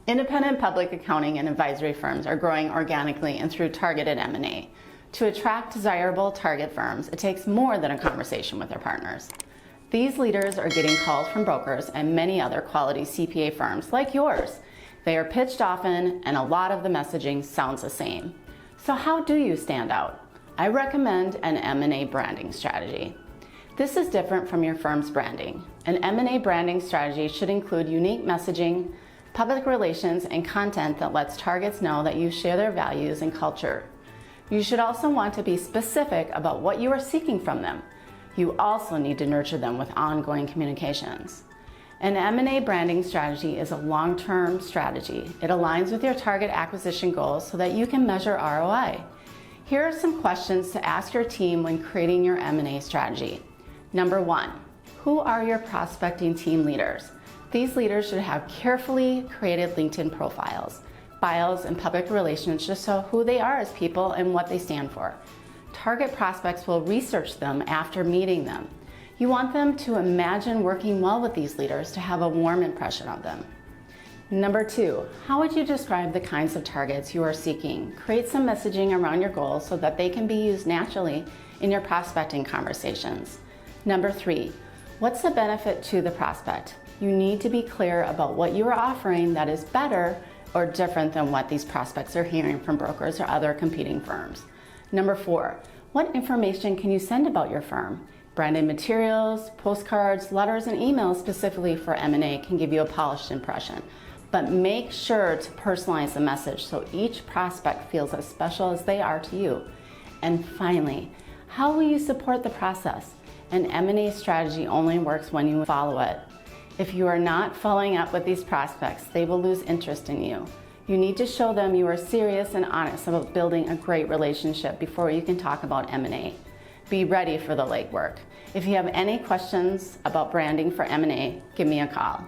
Independent public accounting and advisory firms are growing organically and through targeted M&A. To attract desirable target firms, it takes more than a conversation with their partners. These leaders are getting calls from brokers and many other quality CPA firms like yours. They are pitched often and a lot of the messaging sounds the same. So how do you stand out? I recommend an M&A branding strategy. This is different from your firm's branding. An M&A branding strategy should include unique messaging, public relations, and content that lets targets know that you share their values and culture. You should also want to be specific about what you are seeking from them. You also need to nurture them with ongoing communications. An M&A branding strategy is a long-term strategy. It aligns with your target acquisition goals so that you can measure ROI. Here are some questions to ask your team when creating your M&A strategy. Number 1, who are your prospecting team leaders? These leaders should have carefully created LinkedIn profiles, bios, and public relations to show who they are as people and what they stand for. Target prospects will research them after meeting them. You want them to imagine working well with these leaders to have a warm impression of them. Number 2, how would you describe the kinds of targets you are seeking? Create some messaging around your goals so that they can be used naturally in your prospecting conversations. Number 3, what's the benefit to the prospect? You need to be clear about what you are offering that is better or different than what these prospects are hearing from brokers or other competing firms. Number 4, what information can you send about your firm? Branded materials, postcards, letters, and emails specifically for M&A can give you a polished impression. But make sure to personalize the message so each prospect feels as special as they are to you. And finally, how will you support the process? An M&A strategy only works when you follow it. If you are not following up with these prospects, they will lose interest in you. You need to show them you are serious and honest about building a great relationship before you can talk about M&A. Be ready for the legwork. If you have any questions about branding for M&A, give me a call.